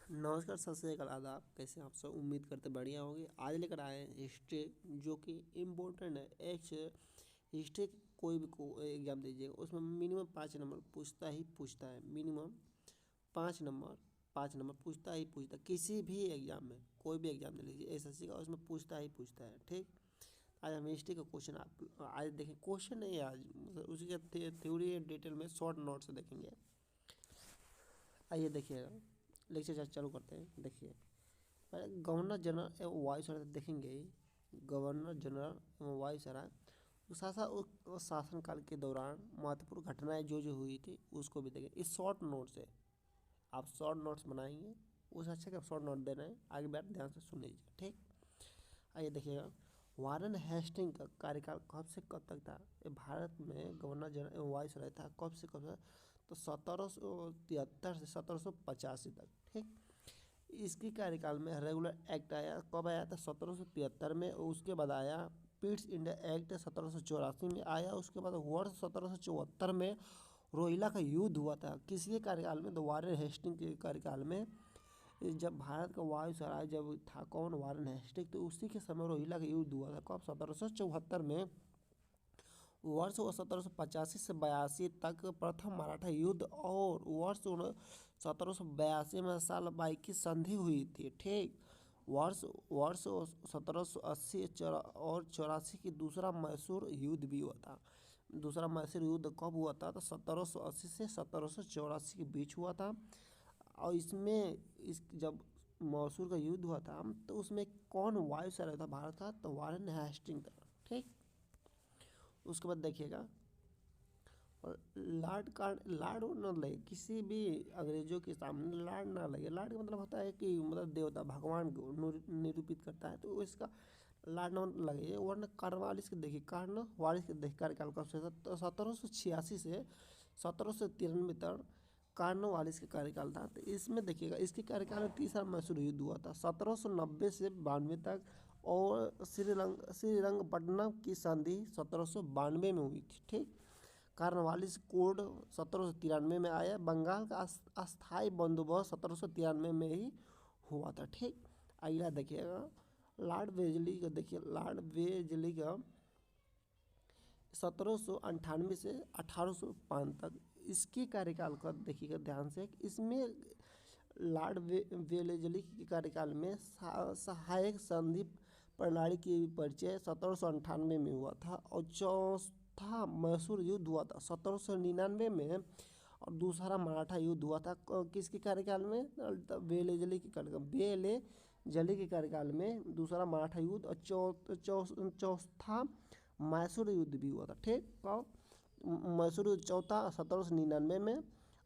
नमस्कार, सत श्री अकाल, आदाब। कैसे हैं आप सब? उम्मीद करते बढ़िया होंगे। आज लेकर आए हैं हिस्ट्री, जो कि इम्पोर्टेंट है। एक हिस्ट्री कोई भी एग्जाम दीजिएगा उसमें मिनिमम 5 नंबर पूछता ही पूछता है। मिनिमम 5 नंबर पूछता ही पूछता है। किसी भी एग्जाम में, कोई भी एग्जाम दे लीजिए एसएससी का, उसमें पूछता ही पूछता है। ठीक, आज हम हिस्ट्री का क्वेश्चन आप आज देखें। क्वेश्चन नहीं है आज, मतलब उसी का थ्योरी डिटेल में शॉर्ट नोट से देखेंगे। आइए देखिएगा, लेक्चर चालू करते हैं। देखिए, पहले गवर्नर जनरल एवं वायुसेना देखेंगे। गवर्नर जनरल एवं वायुसेना उस शासनकाल के दौरान महत्वपूर्ण घटनाएं जो हुई थी उसको भी देखें। इस शॉर्ट नोट से आप शॉर्ट नोट्स बनाएंगे, उस अच्छे का शॉर्ट नोट देना है। आगे बैठ ध्यान से सुन लीजिए। ठीक, आइए देखिएगा, वारेन हेस्टिंग का कार्यकाल कब से कब तक था? ये भारत में गवर्नर जनरल एवं वायुसेना था। कब से कब तक? तो 1773 से 1785 तक। ठीक, इसकी कार्यकाल में रेगुलर एक्ट आया। कब आया था? 1773 में। उसके बाद आया पिट्स इंडिया एक्ट 1784 में आया। उसके बाद वर्ष 1774 में रोहिला का युद्ध हुआ था। किसके कार्यकाल में? तो वारेन हेस्टिंग के कार्यकाल में। जब भारत का वायुसराय जब था कौन? Warren Hastings. तो उसी के समय रोहिला का युद्ध हुआ था। कब? 1774 में। वर्ष 1785 से 82 तक प्रथम मराठा युद्ध, और वर्ष 1782 में साल बाई की संधि हुई थी। ठीक, वर्ष वर्ष 1780 और 84 की दूसरा मैसूर युद्ध भी हुआ था। दूसरा मैसूर युद्ध कब हुआ था? तो 1780 से 1784 के बीच हुआ था। और जब मैसूर का युद्ध हुआ था तो उसमें कौन वायुसेना था भारत का? तो वारेन हेस्टिंग था। ठीक, उसके बाद देखिएगा, और लाड न लगे किसी भी अंग्रेजों के सामने। लाड ना लगे। लाड का मतलब होता है कि मतलब देवता भगवान को निरूपित करता है, तो इसका लाड न लगे। वरना कार्नवालिस के देखिए, कार्नवालिस के देखिए कार्यकाल कब से था? तो 1786 से 1793 तक कार्नवालिस का कार्यकाल था। तो इसमें देखिएगा, इसके कार्यकाल में तीसरा मैसूर युद्ध हुआ था 1790 से 92 तक। और श्रीरंगपट्टनम की संधि 1792 में हुई थी। ठीक, कार्नवालिस कोड 1793 में आया। बंगाल का अस्थायी बंदोबस्त 1793 में ही हुआ था। ठीक, अगला देखिएगा, लॉर्ड वेजली का देखिए। लॉर्ड वेजली का 1798 से 1805 तक इसके कार्यकाल का देखिएगा ध्यान से। इसमें लॉर्ड वेलेजली के कार्यकाल में सहायक संधि प्रणाली की परिचय 1798 में हुआ था। और चौथा मैसूर युद्ध हुआ था 1799 में। और दूसरा मराठा युद्ध हुआ था किसके कार्यकाल में? वेलेजली के कार्यकाल। वेलेजली के कार्यकाल में दूसरा मराठा युद्ध, और चौथा मैसूर युद्ध भी हुआ था। ठीक, मैसूर युद्ध चौथा 1799 में।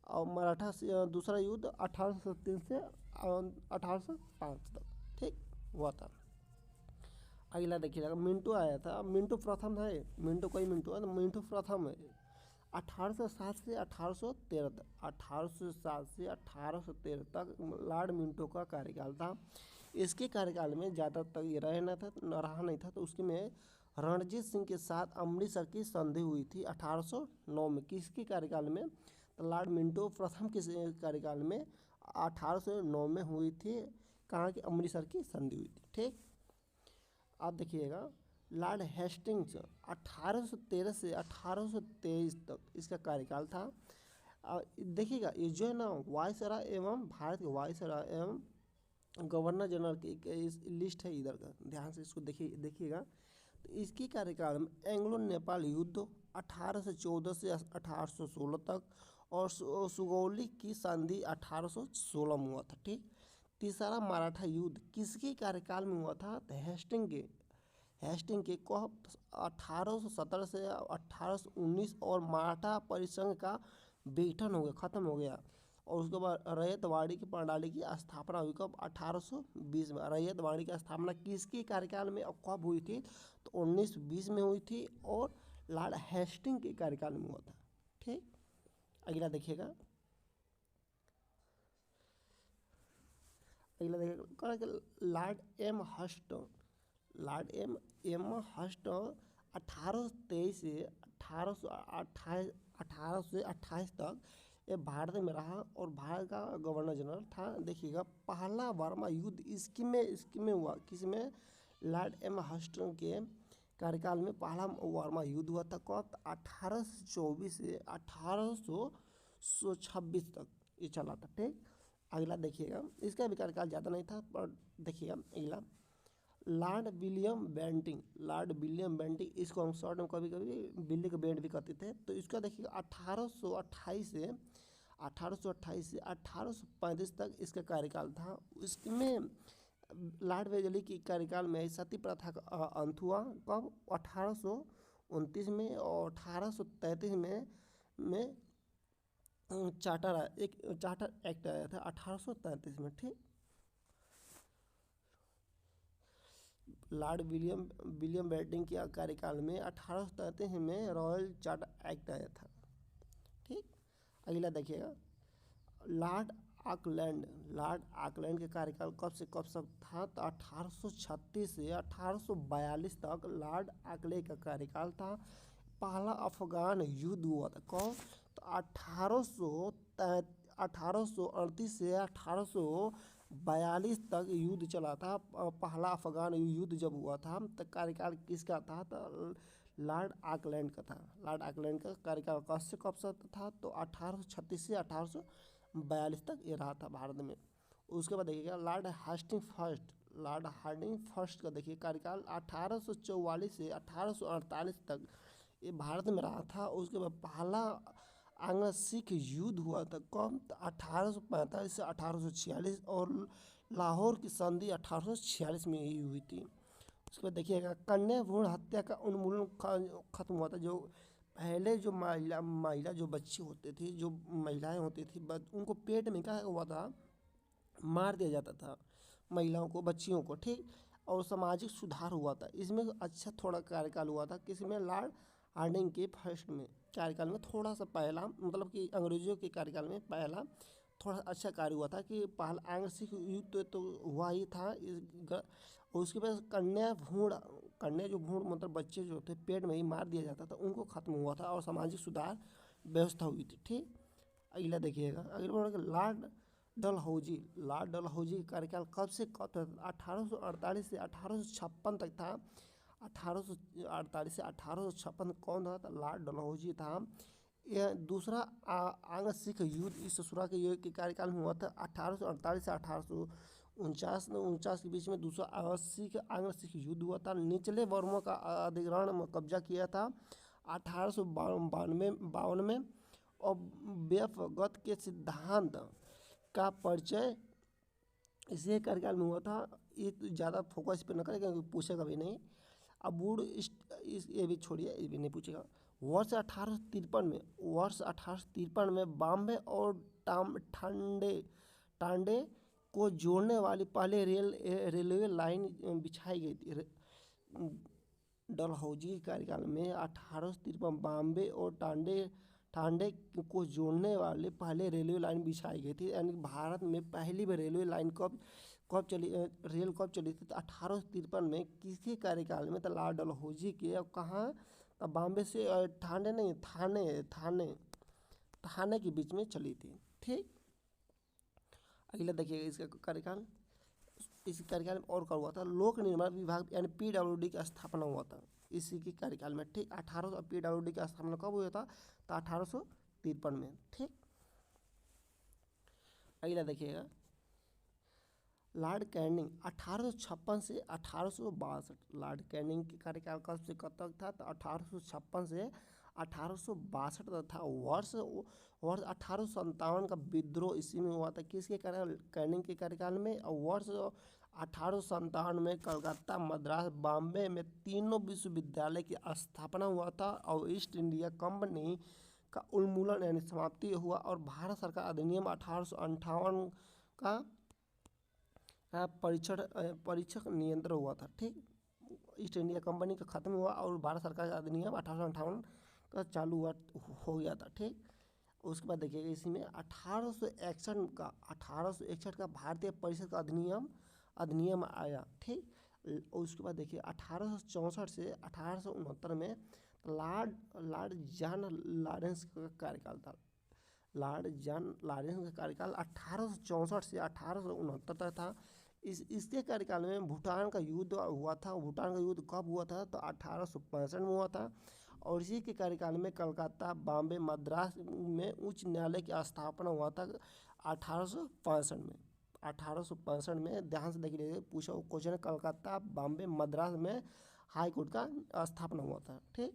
और मराठा दूसरा युद्ध 1803 से 1805 तक। ठीक, हुआ था। अगला देखिएगा, मिंटो आया था। मिंटो प्रथम है। मिंटो कोई मिंटो है तो मिंटो प्रथम है। 1807 से 1813 तक। 1807 से 1813 तक लॉर्ड मिंटो का कार्यकाल था। इसके कार्यकाल में ज़्यादा तक ये रहा नहीं था। तो उसके में रणजीत सिंह के साथ अमृतसर की संधि हुई थी 1809 में। किसके कार्यकाल में? तो लॉर्ड मिंटो प्रथम के कार्यकाल में 1809 में हुई थी। कहाँ की? अमृतसर की संधि हुई थी। ठीक, आप देखिएगा, लॉर्ड हेस्टिंग्स 1813 से 1823 तक इसका कार्यकाल था। देखिएगा, ये जो है ना वायसराय एवं भारत के वायसराय एवं गवर्नर जनरल की इस लिस्ट है इधर का, ध्यान से इसको देखिएगा। तो इसकी कार्यकाल में एंग्लो नेपाल युद्ध 1814 से 1816 तक, और सुगौली की संधि 1816 में हुआ था। ठीक, तीसरा मराठा युद्ध किसके कार्यकाल में हुआ था? तो हेस्टिंग के को 1817 से 1819। और मराठा परिसंघ का विघटन हो गया, खत्म हो गया। और उसके बाद रैयतवाड़ी की प्रणाली की स्थापना हुई कब? 1820 में। रैयतवाड़ी की स्थापना किसके कार्यकाल में और कब हुई थी? तो 1920 में हुई थी, और लॉर्ड हेस्टिंग के कार्यकाल में हुआ था। ठीक, अगला देखिएगा, लॉर्ड एम हस्ट। लॉर्ड एम हस्ट 1823 से 1828 तक ये भारत में रहा और भारत का गवर्नर जनरल था। देखिएगा पहला बर्मा युद्ध इसमें हुआ, किसमें? लॉर्ड एम हस्टन के कार्यकाल में पहला बर्मा युद्ध हुआ था। कब? 1824 से 1826 तक ये चला था। ठीक, अगला देखिएगा, इसका भी कार्यकाल ज़्यादा नहीं था, पर देखिएगा अगला लॉर्ड विलियम बेंटिंग, इसको हम शॉर्ट में कभी कभी बिल्ली का बैंड भी कहते थे। तो इसका देखिएगा 1828 से 1835 तक इसका कार्यकाल था। इसमें लॉर्ड वेलेस्ली के कार्यकाल में सती प्रथा का अंत हुआ। कब? 1829 में, और 1833 में चार्टर एक्ट आया था 1833 में। ठीक, लॉर्ड विलियम बेंटिंग के कार्यकाल में 1833 में रॉयल चार्टर एक्ट आया था। ठीक, अगला देखिएगा लॉर्ड आकलैंड के कार्यकाल कब से कब तक था? तो 1836 से 1842 तक लॉर्ड आकलैंड का कार्यकाल था। पहला अफगान युद्ध हुआ था। कब? तो 1838 से 1842 तक युद्ध चला था। पहला अफगान युद्ध जब हुआ था तो कार्यकाल किसका था? तो लॉर्ड आकलैंड का था। लॉर्ड आकलैंड का कार्यकाल कब से कब तक था? तो 1836 से 1842 तक ये रहा था भारत में। उसके बाद देखिएगा लॉर्ड हार्डिंग फर्स्ट का देखिए कार्यकाल 1844 से 1848 तक ये भारत में रहा था। उसके बाद पहला आंग्ल सिख युद्ध हुआ था। कब? तो 1845 से 1846, और लाहौर की संधि 1846 में ही हुई थी। उसके बाद देखिएगा कन्या भ्रूण हत्या का उन्मूलन खत्म हुआ था। जो पहले जो महिला जो बच्ची होती थी, जो महिलाएं होती थी, उनको पेट में क्या हुआ था? मार दिया जाता था महिलाओं को, बच्चियों को। ठीक, और सामाजिक सुधार हुआ था। इसमें अच्छा थोड़ा कार्यकाल हुआ था। किसमें? लॉर्ड हार्डिंग के फर्स्ट में कार्यकाल में थोड़ा सा पहला, मतलब कि अंग्रेजों के कार्यकाल में पहला थोड़ा अच्छा कार्य हुआ था कि पहला आंग्ल सिख युद्ध तो हुआ ही था। और उसके बाद कन्या जो भ्रूण मतलब बच्चे जो थे पेट में ही मार दिया जाता था, उनको खत्म हुआ था और सामाजिक सुधार व्यवस्था हुई थी। ठीक, अगला देखिएगा लॉर्ड डलहौजी का कार्यकाल कब से कब तक? 1848 से 1856 तक था। 1848 से 1856 कौन था? लॉर्ड डलहौजी था। यह दूसरा आंग्ल सिख युद्ध इस ससुरा के युद्ध के कार्यकाल में हुआ था। 1848 से 1849 के बीच में दूसरा आंग्ल सिख युद्ध हुआ था। निचले वर्मों का अधिग्रहण में कब्जा किया था 1852 में, और व्यपगत के सिद्धांत का परिचय इसी कार्यकाल में हुआ था। ये ज़्यादा फोकस पे न करें क्योंकि पूछेगा भी नहीं। अब ये भी छोड़िए, ये भी नहीं पूछेगा। वर्ष 1853 में बॉम्बे और टांडे को जोड़ने वाली पहले रेलवे लाइन बिछाई गई थी। डलहौजी के कार्यकाल में 1853 बॉम्बे और टांडे को जोड़ने वाले पहले रेलवे लाइन बिछाई गई थी। यानी भारत में पहली बार रेलवे लाइन कब चली थी? तो 1853 में। किसके कार्यकाल में? तो लॉर्ड डलहौजी के। और कहाँ? तो बॉम्बे से ठाणे नहीं, थाने के बीच में चली थी। ठीक, अगला देखिएगा इसका कार्यकाल। इस कार्यकाल में और क्या हुआ था? लोक निर्माण विभाग यानी PWD की स्थापना हुआ था इसी के कार्यकाल में। ठीक, 1800 PWD की स्थापना कब हुआ था? तो 1853 में। ठीक, अगला देखिएगा लॉर्ड कैनिंग 1856 से 1862। लॉर्ड कैनिंग के कार्यकाल कब से कब तक था? तो 1856 से 1862 तक था। वर्ष 1857 का विद्रोह इसी में हुआ था। किसके कार्यकाल? कैनिंग के कार्यकाल में। और वर्ष 1857 में कलकत्ता, मद्रास, बॉम्बे में तीनों विश्वविद्यालय की स्थापना हुआ था। और ईस्ट इंडिया कंपनी का उन्मूलन यानी समाप्ति हुआ। और भारत सरकार अधिनियम 1858 का परीक्षक नियंत्रण हुआ था। ठीक, ईस्ट इंडिया कंपनी का खत्म हुआ और भारत सरकार का अधिनियम 1858 का चालू हो गया था। ठीक, उसके बाद देखिएगा इसी में 1861 का भारतीय परिषद का अधिनियम आया। ठीक, उसके बाद देखिए 1864 से 1869 में लॉर्ड जॉन लॉरेंस का कार्यकाल था। लॉर्ड जॉन लॉरेंस का कार्यकाल 1864 से 1869 तक था। इसके कार्यकाल में भूटान का युद्ध हुआ था। भूटान का युद्ध कब हुआ था? तो 1865 में हुआ था। और इसी के कार्यकाल में कलकत्ता, बॉम्बे, मद्रास में उच्च न्यायालय की स्थापना हुआ था 1865 में। 1865 में ध्यान से देखिए, पूछा क्वेश्चन, कलकत्ता, बॉम्बे, मद्रास में हाई कोर्ट का स्थापना हुआ था। ठीक,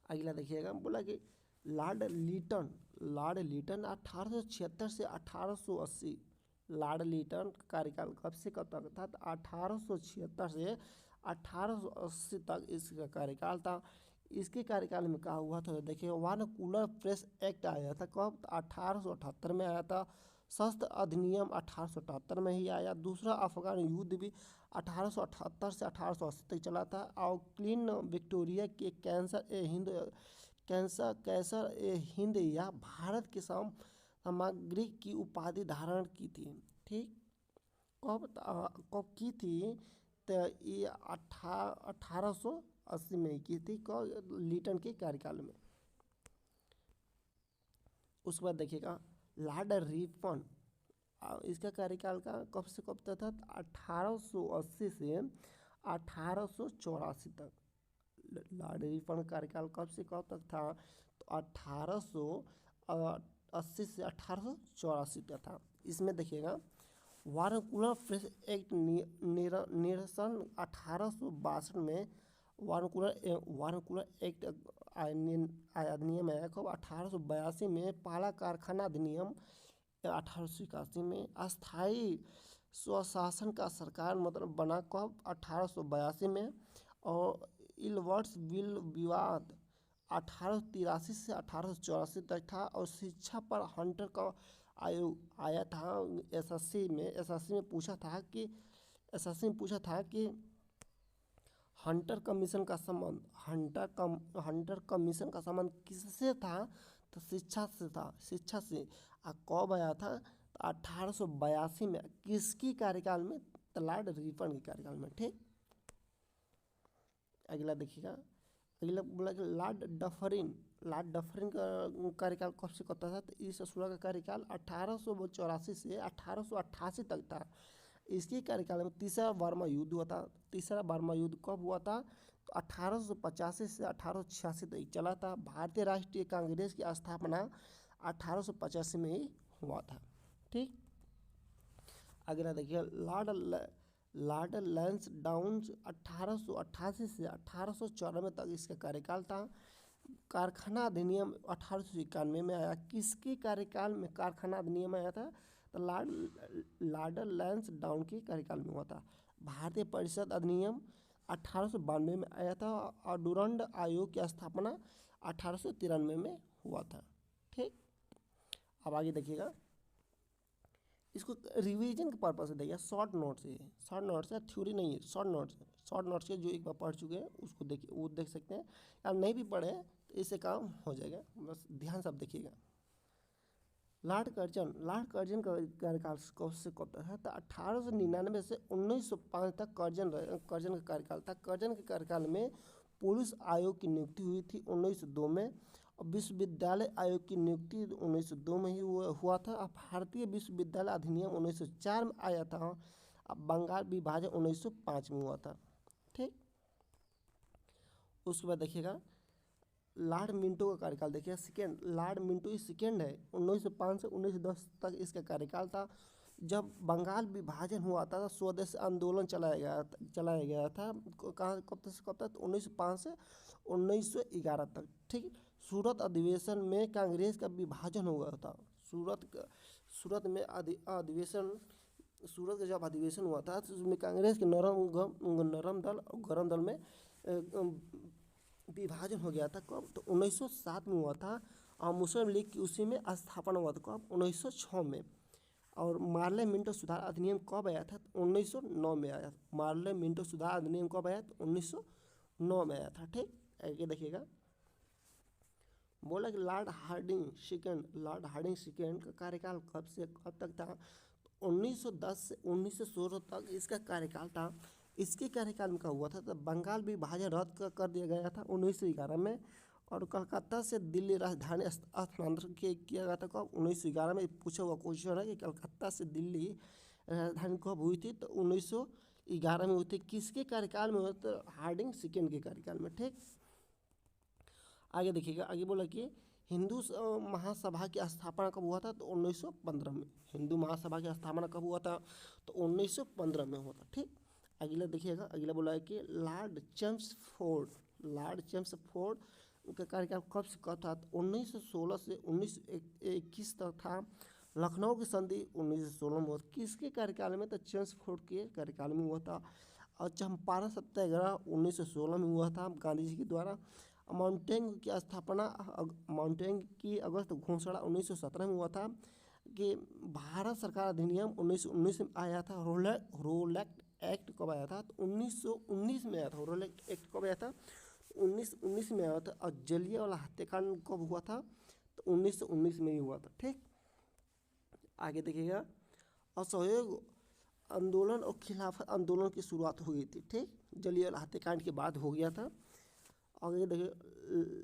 अगला देखिएगा, बोला कि लॉर्ड लिटन 1876 से 1880। लॉर्ड लिटन का कार्यकाल कब से कब तक था? तो 1876 से 1880 तक इसका कार्यकाल था। इसके कार्यकाल में क्या हुआ था? देखिए, वन कूलर प्रेस एक्ट आया था कब? 1878 में आया था। शस्त्र अधिनियम 1878 में ही आया। दूसरा अफगान युद्ध भी 1878 से 1880 तक चला था। और क्वीन विक्टोरिया के कैसर ए हिंद या भारत के सामग्री की उपाधि धारण की थी। ठीक, कब की थी? तो ये 1880 में की थी, लिटन के कार्यकाल में। उसके बाद देखिएगा, लॉर्ड रिपन, इसका कार्यकाल का कब से कब तक था? 1880 से 1884 तक। लॉर्ड रिपन का कार्यकाल कब से कब तक था? तो 1880 से 1884 तक था। इसमें देखिएगा, वारंकुलर प्रेस एक्ट निरसन 1862 में। वारंकुलर एक्ट अधिनियम है कब? 1882 में। पहला कारखाना अधिनियम 1881 में। अस्थाई स्वशासन का सरकार मतलब बना कब? 1882 में। और इलवर्ट्स बिल विवाद 1883 से 1884 तक था। और शिक्षा पर हंटर का आयोग आया था एसएससी में पूछा था कि हंटर कमीशन का संबंध किससे था? तो शिक्षा से था, शिक्षा से। कब आया था? तो 1882 में। किसकी कार्यकाल में? तो लॉर्ड रिपन के कार्यकाल में। ठीक, अगला देखिएगा, अगला बोला कि लॉर्ड डफरिन का कार्यकाल कब से कब तक था? तो इस सूरा का कार्यकाल 1884 से 1888 तक था। इसके कार्यकाल में तीसरा बर्मा युद्ध हुआ था। तीसरा बर्मा युद्ध कब हुआ था? तो 1885 से 1886 तक चला था। भारतीय राष्ट्रीय कांग्रेस की स्थापना 1885 में ही हुआ था। ठीक, अगला देखिए, लॉर्ड लैंसडाउन 1888 से 1894 तक इसका कार्यकाल था। कारखाना अधिनियम 1891 में आया। किसके कार्यकाल में कारखाना अधिनियम आया था? तो लॉर्ड लैंसडाउन के कार्यकाल में हुआ था। भारतीय परिषद अधिनियम 1892 में आया था। और डुरंड आयोग की स्थापना 1893 में हुआ था। ठीक, अब आगे देखिएगा, इसको रिवीजन के पर्पज से देखिए, शॉर्ट नोट्स है, थ्योरी नहीं है, शॉर्ट नोट्स के जो एक बार पढ़ चुके हैं उसको देखिए, वो देख सकते हैं। या नहीं भी पढ़े तो इससे काम हो जाएगा, बस ध्यान से आप देखिएगा। लॉर्ड कर्जन का कार्यकाल कब से कब तक है? तो 1899 से 1905 तक कर्जन का कार्यकाल था। कर्जन के कार्यकाल में पुलिस आयोग की नियुक्ति हुई थी 1902 में। और विश्वविद्यालय आयोग की नियुक्ति 1902 में ही हुआ था। अब भारतीय विश्वविद्यालय अधिनियम 1904 में आया था। अब बंगाल विभाजन 1905 में हुआ था। ठीक, उसके बाद देखिएगा, लॉर्ड मिंटो का कार्यकाल देखिए, सेकेंड लॉर्ड मिंटो सेकेंड है। 1905 से 1910 तक इसका कार्यकाल था। जब बंगाल विभाजन हुआ था, स्वदेश आंदोलन चलाया गया था। कहाँ कब तक से कब तक? 1905 से 1911 तक। ठीक, सूरत अधिवेशन में कांग्रेस का विभाजन हुआ था। सूरत में सूरत का जब अधिवेशन हुआ था तो उसमें कांग्रेस के नरम दल और गरम दल में विभाजन हो गया था। कब? तो 1907 में हुआ था। और मुस्लिम लीग की उसी में स्थापना हुआ था। कब? 1906 में। और मार्ले मिंटो सुधार अधिनियम कब आया था? 1909 में आया। मार्ले मिंटो सुधार अधिनियम कब आया? तो 1909 में आया था। ठीक, आगे देखिएगा, बोला कि लॉर्ड हार्डिंग सेकेंड का कार्यकाल कब से कब तक था? 1910 से 1916 तक इसका कार्यकाल था। इसके कार्यकाल में क्या हुआ था? तो बंगाल विभाजन रद्द कर दिया गया था 1911 में। और कलकत्ता से दिल्ली राजधानी स्थानांतरण किया गया था कब? 1911 में। पूछा हुआ क्वेश्चन है कि कलकत्ता से दिल्ली राजधानी कब हुई थी? तो 1911 में हुई थी। किसके कार्यकाल में हुआ? तो हार्डिंग सेकेंड के कार्यकाल में। ठीक, आगे देखिएगा, आगे बोला कि हिंदू महासभा की स्थापना कब हुआ था? तो 1915 में। हिंदू महासभा की स्थापना कब हुआ था? तो 1915 में हुआ था। ठीक, अगला देखिएगा, अगला बोला है कि लॉर्ड चेम्सफोर्ड का कार्यकाल कब से कब था? तो 1916 से 1921 तक था। लखनऊ की संधि 1916 में हुआ था। किसके कार्यकाल में? तो चेम्सफोर्ड के कार्यकाल में हुआ था। और चंपारण सत्याग्रह 1916 में हुआ था गांधी जी के द्वारा। माउंटेंग की अगस्त घोषणा 1917 में हुआ था। कि भारत सरकार अधिनियम 1919 में आया था। रोलैक्ट एक्ट कब आया था? तो 1919 में आया था। रोलैक्ट एक्ट कब आया था? 1919 में आया था। और जलियांवाला हत्याकांड कब हुआ था? तो 1919 में ही हुआ था। ठीक, आगे देखिएगा, असहयोग आंदोलन और खिलाफत आंदोलन की शुरुआत हुई थी। ठीक, जलियांवाला हत्याकांड के बाद हो गया था। आगे देखिए,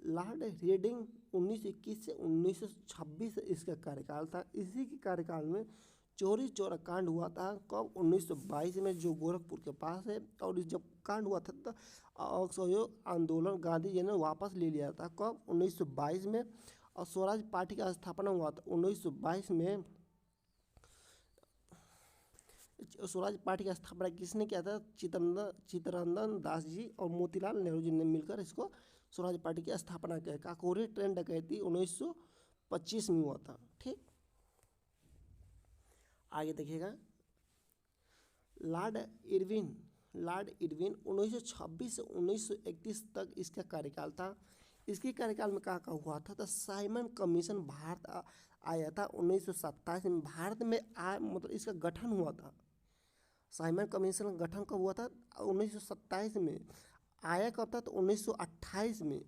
लॉर्ड हेडिंग 1921 से 1926 इसका कार्यकाल था। इसी के कार्यकाल में चौरी चौरा कांड हुआ था। कब? 1922 में, जो गोरखपुर के पास है। और इस जब कांड हुआ था तो असहयोग आंदोलन गांधी जी ने वापस ले लिया था। कब? 1922 में। और स्वराज पार्टी का स्थापना हुआ था 1922 में। स्वराज पार्टी की स्थापना किसने किया था? चित्तरंजन दास जी और मोतीलाल नेहरू जी ने मिलकर इसको स्वराज पार्टी की स्थापना किया। काकोरी ट्रेन डकैती 1925 में हुआ था। ठीक, आगे देखिएगा, लॉर्ड इरविन 1926 से 1931 तक इसका कार्यकाल था। इसके कार्यकाल में क्या हुआ था? तो साइमन कमीशन भारत आया था 1927 में। भारत में मतलब इसका गठन हुआ था। साइमन कमीशन का गठन कब हुआ था? 1927 में। आया कब था? तो 1928 में।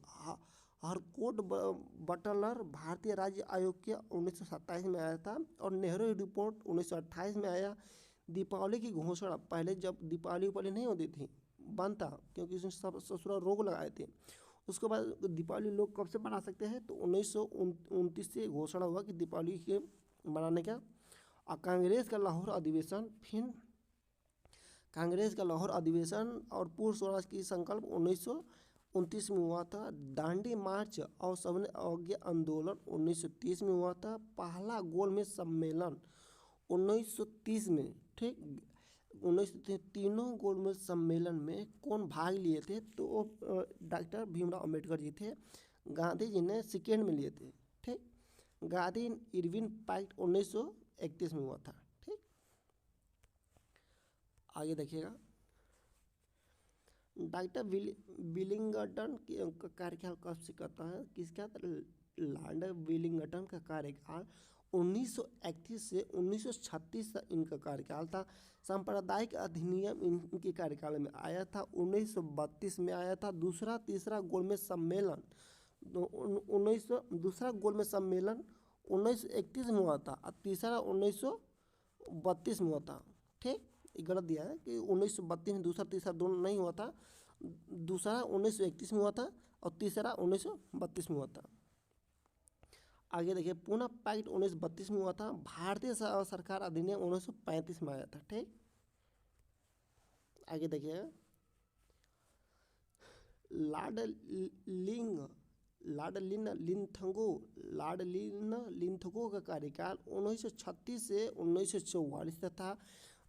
हरकोट बटलर भारतीय राज्य आयोग के 1927 में आया था। और नेहरू रिपोर्ट 1928 में आया। दीपावली की घोषणा, पहले जब दीपावली नहीं होती थी, बंद था क्योंकि इसमें सब ससुरा रोक लगाए थे। उसके बाद दीपावली लोग कब से मना सकते हैं? तो 1929 से घोषणा हुआ कि दीपावली के मनाने का। और कांग्रेस का लाहौर अधिवेशन और पूर्ण स्वराज की संकल्प 1929 में हुआ था। दांडी मार्च और सविनय अवज्ञा आंदोलन 1930 में हुआ था। पहला गोलमेज सम्मेलन 1930 में। ठीक, 1930 तीनों गोलमेज सम्मेलन में कौन भाग लिए थे? तो डॉक्टर भीमराव अम्बेडकर जी थे। गांधी जी ने सेकेंड में लिए थे। ठीक, गांधी इरविन पैक्ट 1931 में हुआ था। ठीक, आगे देखिएगा, डॉक्टर विलिंगटन का कार्यकाल कब से करता है? किसका? लॉर्ड विलिंगटन का कार्यकाल 1931 से 1936 तक इनका कार्यकाल था। सांप्रदायिक अधिनियम इनके कार्यकाल में आया था 1932 में आया था। तीसरा गोलमेज सम्मेलन 1931 में हुआ था। और तीसरा 1932 में हुआ था। ठीक, गलत दिया है कि 1932 में दूसरा तीसरा दोनों नहीं हुआ था। दूसरा 1931 में हुआ था और तीसरा 1932 में हुआ था। आगे देखिए, पुनः पैक्ट 1932 में हुआ था। भारतीय सरकार अधिनियम 1935 में आया था। ठीक, आगे देखिए, लॉर्ड लिंथगो का कार्यकाल 1936 से 1944 तक था।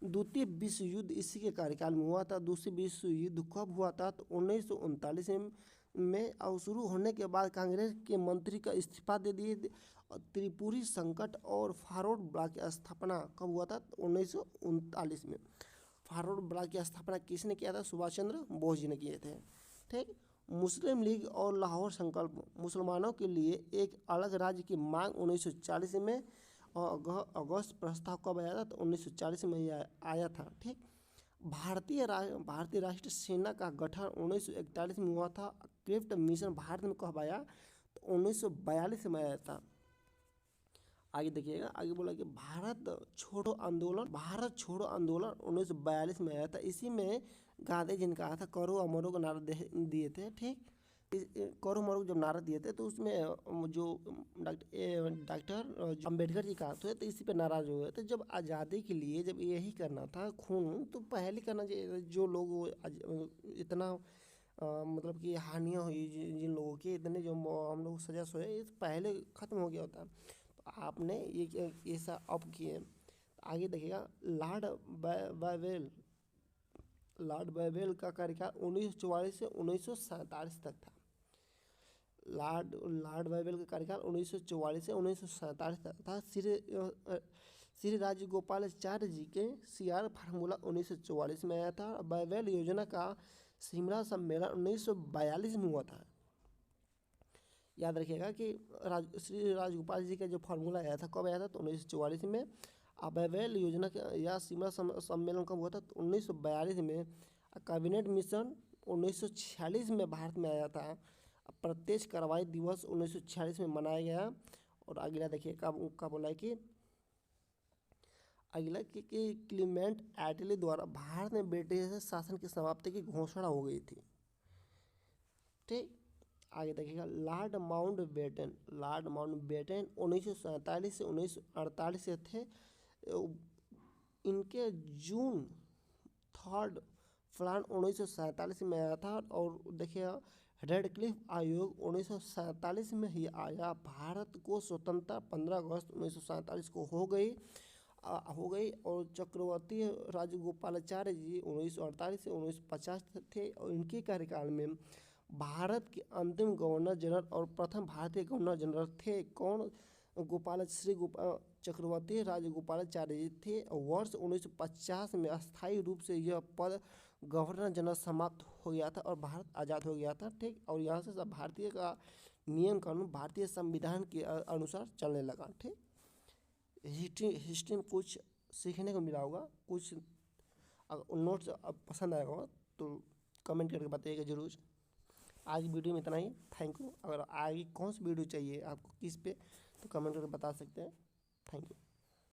द्वितीय विश्व युद्ध इसी के कार्यकाल में हुआ था। दूसरी विश्व युद्ध कब हुआ था? तो 1939 में। और शुरू होने के बाद कांग्रेस के मंत्री का इस्तीफा दे दिए। त्रिपुरी संकट और फॉरवर्ड ब्लॉक की स्थापना कब हुआ था? 1939 में। फॉरवर्ड ब्लॉक की स्थापना किसने किया था? सुभाष चंद्र बोस जी ने किए थे। ठीक, मुस्लिम लीग और लाहौर संकल्प, मुसलमानों के लिए एक अलग राज्य की मांग 1940 में। और अगस्त प्रस्ताव कब आया था? तो 1940 में आया था। ठीक, भारतीय राष्ट्रीय सेना का गठन 1941 में हुआ था। क्रिप्ट मिशन भारत में कब आया? तो 1942 में आया था। आगे देखिएगा, आगे बोला कि भारत छोड़ो आंदोलन 1942 में आया था। इसी में गांधी जी ने कहा था करो अमरो का नारा दिए थे। ठीक, करो मरो जब नारा दिए थे तो उसमें जो डॉक्टर अम्बेडकर जी का हाथ हुए तो इसी पे नाराज हुए थे। जब आज़ादी के लिए जब यही करना था खून, तो पहले करना चाहिए। जो लोग इतना मतलब कि हानियाँ हुई जिन लोगों की, इतने जो हम लोग सजा सोए, ये पहले ख़त्म हो गया होता। तो आपने ये सब अब किए। आगे देखिएगा, लॉर्ड बैवेल का कार्यकाल 1944 से 1947 तक था। लॉर्ड बैवेल का कार्यकाल 1944 से 1947 तक था। श्री राजगोपालाचारी जी के CR फार्मूला 1944 में आया था। बैवेल योजना का शिमला सम्मेलन 1942 में हुआ था। याद रखिएगा कि श्री राजगोपाल जी का जो फार्मूला आया था कब आया था, तो 1944 में। बैवेल योजना या शिमला सम्मेलन कब हुआ था, तो 1942 में। कैबिनेट मिशन 1946 में भारत में आया था। प्रत्यक्ष कार्रवाई दिवस 1946 में मनाया गया। और अगला देखिए कब बोला है कि अगला कि क्लीमेंट एटली द्वारा भारत में ब्रिटिश शासन की समाप्ति की घोषणा हो गई थी। ठीक, आगे देखिएगा, लॉर्ड माउंटबेटन 1947 से 1948 से थे। इनके जून 3 प्लान 1947 में आया था। और देखिए, रेडक्लिफ आयोग 1947 में ही आया। भारत को स्वतंत्रता 15 अगस्त 1947 को हो गई। और चक्रवर्ती राजगोपालाचारी जी 1948 से 1950 थे। और इनके कार्यकाल में भारत के अंतिम गवर्नर जनरल और प्रथम भारतीय गवर्नर जनरल थे। कौन? चक्रवर्ती राजगोपालाचारी जी थे। वर्ष 1950 में अस्थायी रूप से यह पद गवर्नर जनरल समाप्त हो गया था और भारत आज़ाद हो गया था। ठीक, और यहाँ से सब भारतीय का नियम कानून भारतीय संविधान के अनुसार चलने लगा। ठीक, हिस्ट्री में कुछ सीखने को मिला होगा, कुछ अगर नोट्स पसंद आएगा होगा तो कमेंट करके बताइएगा जरूर। आज वीडियो में इतना ही। Thank you. अगर आगे कौन सी वीडियो चाहिए आपको किस पे, तो कमेंट करके बता सकते हैं। Thank you.